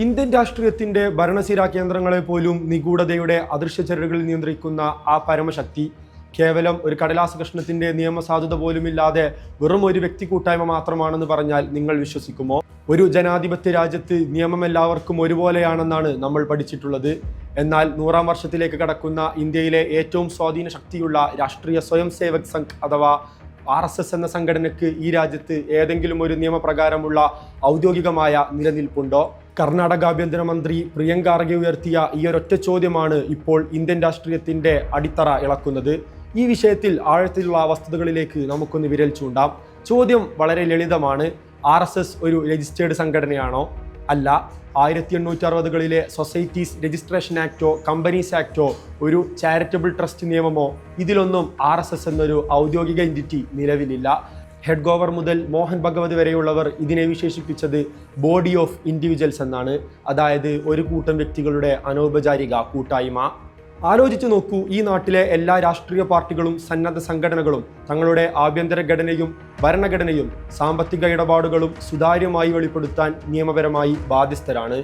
Indian രാഷ്ട്രീയത്തിന്റെ ഭരണസിരാ കേന്ദ്രങ്ങളെ പോലും നിഗൂഢതയുടെ അദൃശ്യചരടുകളിൽ നിയന്ത്രിക്കുന്ന ആ പരമശക്തി കേവലം ഒരു കടലാസ കഷ്ണത്തിന്റെ നിയമസാധുത പോലുമില്ലാതെ വെറും ഒരു വ്യക്തി കൂട്ടായ്മ മാത്രമാണെന്ന് പറഞ്ഞാൽ നിങ്ങൾ വിശ്വസിക്കുമോ? ഒരു ജനാധിപത്യ രാജ്യത്ത് നിയമം എല്ലാവർക്കും ഒരുപോലെയാണെന്നാണ് നമ്മൾ പഠിച്ചിട്ടുള്ളത്. എന്നാൽ 100-ാം വർഷത്തിലേക്ക് കടക്കുന്ന ഇന്ത്യയിലെ ഏറ്റവും സ്വാധീന ശക്തിയുള്ള രാഷ്ട്രീയ സ്വയം സേവക് സംഘ് അഥവാ RSS എന്ന സംഘടനയ്ക്ക് ഈ രാജ്യത്ത് ഏതെങ്കിലും ഒരു നിയമപ്രകാരമുള്ള ഔദ്യോഗികമായ നിലനിൽപ്പുണ്ടോ? കർണാടക ആഭ്യന്തരമന്ത്രി പ്രിയങ്ക ഖാർഗെ ഉയർത്തിയ ഈ ഒരൊറ്റ ചോദ്യമാണ് ഇപ്പോൾ ഇന്ത്യൻ രാഷ്ട്രീയത്തിന്റെ അടിത്തറ ഇളക്കുന്നത്. ഈ വിഷയത്തിൽ ആഴത്തിലുള്ള വസ്തുതകളിലേക്ക് നമുക്കൊന്ന് വിരൽ ചൂണ്ടാം. ചോദ്യം വളരെ ലളിതമാണ്. RSS ഒരു രജിസ്റ്റേർഡ് സംഘടനയാണോ? അല്ല. 1860കളിലെ സൊസൈറ്റീസ് രജിസ്ട്രേഷൻ ആക്ടോ കമ്പനീസ് ആക്ടോ ഒരു ചാരിറ്റബിൾ ട്രസ്റ്റ് നിയമമോ ഇതിലൊന്നും RSS എന്നൊരു ഔദ്യോഗിക എൻറ്റിറ്റി നിലവിലില്ല. ഹെഡ് ഗോവർ മുതൽ മോഹൻ ഭഗവത് വരെയുള്ളവർ ഇതിനെ വിശേഷിപ്പിച്ചത് ബോഡി ഓഫ് ഇൻഡിവിജ്വൽസ് എന്നാണ്. അതായത് ഒരു കൂട്ടം വ്യക്തികളുടെ അനൗപചാരിക കൂട്ടായ്മ. ആലോചിച്ചു നോക്കൂ, ഈ നാട്ടിലെ എല്ലാ രാഷ്ട്രീയ പാർട്ടികളും സന്നദ്ധ സംഘടനകളും തങ്ങളുടെ ആഭ്യന്തര ഘടനയും ഭരണഘടനയും സാമ്പത്തിക ഇടപാടുകളും സുതാര്യമായി വെളിപ്പെടുത്താൻ നിയമപരമായി ബാധ്യസ്ഥരാണ്.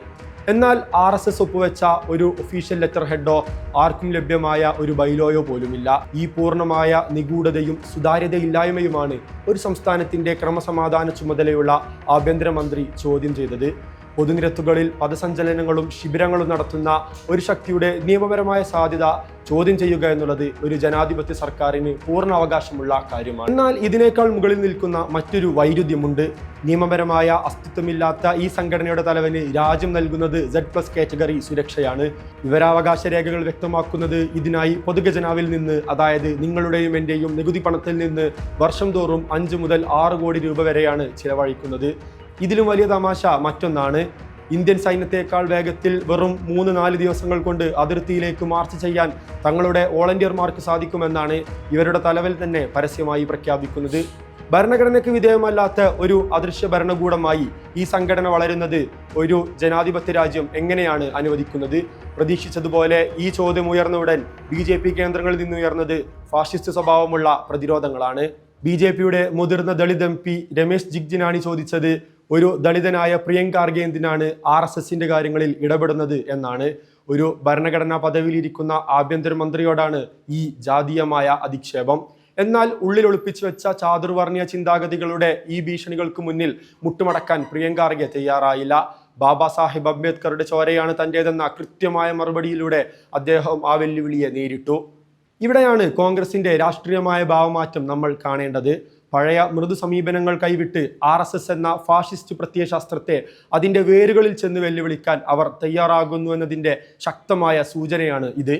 എന്നാൽ RSS ഒപ്പുവെച്ച ഒരു ഒഫീഷ്യൽ ലെറ്റർ ഹെഡോ ആർക്കും ലഭ്യമായ ഒരു ബൈലോയോ പോലുമില്ല. ഈ പൂർണ്ണമായ നിഗൂഢതയും സുതാര്യതയില്ലായ്മയുമാണ് ഒരു സംസ്ഥാനത്തിന്റെ ക്രമസമാധാന ചുമതലയുള്ള ആഭ്യന്തരമന്ത്രി ചോദ്യം ചെയ്തത്. പൊതുനിരത്തുകളിൽ പദസഞ്ചലനങ്ങളും ശിബിരങ്ങളും നടത്തുന്ന ഒരു ശക്തിയുടെ നിയമപരമായ സാധ്യത ചോദ്യം ചെയ്യുക എന്നുള്ളത് ഒരു ജനാധിപത്യ സർക്കാരിന് പൂർണ്ണ അവകാശമുള്ള കാര്യമാണ്. എന്നാൽ ഇതിനേക്കാൾ മുകളിൽ നിൽക്കുന്ന മറ്റൊരു വൈരുദ്ധ്യമുണ്ട്. നിയമപരമായ അസ്തിത്വമില്ലാത്ത ഈ സംഘടനയുടെ തലവന് രാജ്യം നൽകുന്നത് Z+ കാറ്റഗറി സുരക്ഷയാണ്. വിവരാവകാശ രേഖകൾ വ്യക്തമാക്കുന്നത് ഇതിനായി പൊതുഖജനാവിൽ നിന്ന്, അതായത് നിങ്ങളുടെയും എൻ്റെയും നികുതി പണത്തിൽ നിന്ന് വർഷം തോറും 5 മുതൽ 6 കോടി രൂപ വരെയാണ് ചിലവഴിക്കുന്നത്. ഇതിലും വലിയ തമാശ മറ്റൊന്നാണ്. ഇന്ത്യൻ സൈന്യത്തെക്കാൾ വേഗത്തിൽ വെറും 3-4 ദിവസങ്ങൾ കൊണ്ട് അതിർത്തിയിലേക്ക് മാർച്ച് ചെയ്യാൻ തങ്ങളുടെ വോളണ്ടിയർമാർക്ക് സാധിക്കുമെന്നാണ് ഇവരുടെ തലവൻ തന്നെ പരസ്യമായി പ്രഖ്യാപിക്കുന്നത്. ഭരണഘടനയ്ക്ക് വിധേയമല്ലാത്ത ഒരു അദൃശ്യ ഭരണകൂടമായി ഈ സംഘടന വളരുന്നത് ഒരു ജനാധിപത്യ രാജ്യം എങ്ങനെയാണ് അനുവദിക്കുന്നത്? പ്രതീക്ഷിച്ചതുപോലെ ഈ ചോദ്യം ഉയർന്ന ഉടൻ BJP കേന്ദ്രങ്ങളിൽ നിന്ന് ഉയർന്നത് ഫാഷിസ്റ്റ് സ്വഭാവമുള്ള പ്രതിരോധങ്ങളാണ്. BJPയുടെ മുതിർന്ന ദളിത് MP രമേശ് ജിഗ്ജിനാണി ചോദിച്ചത്, ഒരു ദളിതനായ പ്രിയങ്ക ഖാർഗെ എന്തിനാണ് RSSന്റെ കാര്യങ്ങളിൽ ഇടപെടുന്നത് എന്നാണ്. ഒരു ഭരണഘടനാ പദവിയിലിരിക്കുന്ന ആഭ്യന്തരമന്ത്രിയോടാണ് ഈ ജാതീയമായ അധിക്ഷേപം. എന്നാൽ ഉള്ളിൽ ഒളിപ്പിച്ചു വെച്ച ചാതുർവർണ്ണീയ ചിന്താഗതികളുടെ ഈ ഭീഷണികൾക്ക് മുന്നിൽ മുട്ടുമടക്കാൻ പ്രിയങ്ക ഖാർഗെ തയ്യാറായില്ല. ബാബാ സാഹിബ് അംബേദ്കറുടെ ചോരയാണ് തൻ്റേതെന്ന കൃത്യമായ മറുപടിയിലൂടെ അദ്ദേഹം ആ വെല്ലുവിളിയെ നേരിട്ടു. ഇവിടെയാണ് കോൺഗ്രസിന്റെ രാഷ്ട്രീയമായ ഭാവമാറ്റം നമ്മൾ കാണേണ്ടത്. പഴയ മൃദു സമീപനങ്ങൾ കൈവിട്ട് RSS എന്ന ഫാഷിസ്റ്റ് പ്രത്യയശാസ്ത്രത്തെ അതിൻ്റെ വേരുകളിൽ ചെന്ന് വെല്ലുവിളിക്കാൻ അവർ തയ്യാറാകുന്നു എന്നതിൻ്റെ ശക്തമായ സൂചനയാണ് ഇത്.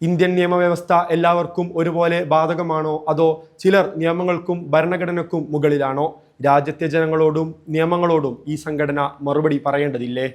ഇന്ത്യൻ നിയമവ്യവസ്ഥ എല്ലാവർക്കും ഒരുപോലെ ബാധകമാണോ, അതോ ചിലർ നിയമങ്ങൾക്കും ഭരണഘടനയ്ക്കും മുകളിലാണോ? രാജ്യത്തെ ജനങ്ങളോടും നിയമങ്ങളോടും ഈ സംഘടന മറുപടി പറയേണ്ടതില്ലേ?